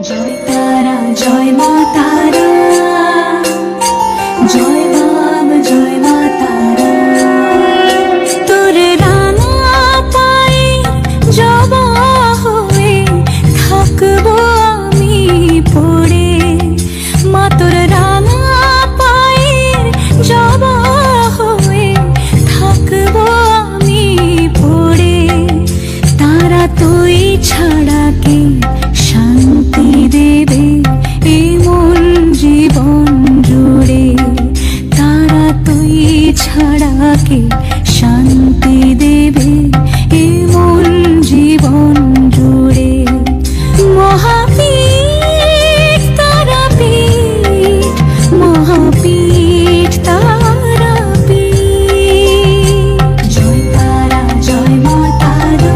জয় তারা জয় মা তারা, জয় বাম জয় মা তারা। তোর রাঙা পায়ে জবা হয়ে থাকবো আমি পড়ে, মা তোর রাঙা পায়ে জবা হয়ে থাকবো আমি পড়ে। তারা তুই ছাড়া কে শান্তি দেবে এই মন জীবন জুড়ে, তারা তুই ছাড়া কে শান্তি দেবে এই মন জীবন জুড়ে। মহাপীঠ তারাপীঠ, মহাপীঠ তারাপীঠ। জয় তারা জয় মা তারা,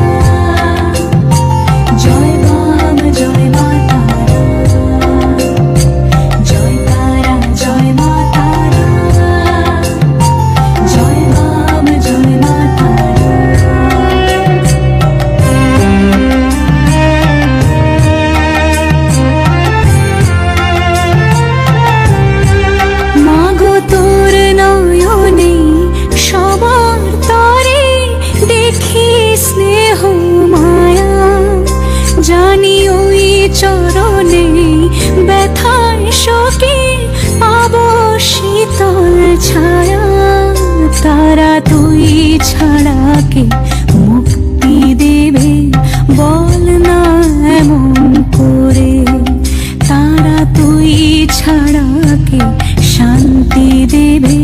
জয় বাম জয় মা তারা, জয় তারা জয় মা তারা, জয় বাম জয় মা তারা। মাগো তোর নয়নে সবার তরে দেখি স্নেহ মায়া, জানি ওই চরণে ব্যথার শোকে পাবো শীতল ছায়া। তারা তুই ছাড়া কে মুক্তি দেবে বল না এমন করে, তারা তুই ছাড়া কে শান্তি দেবে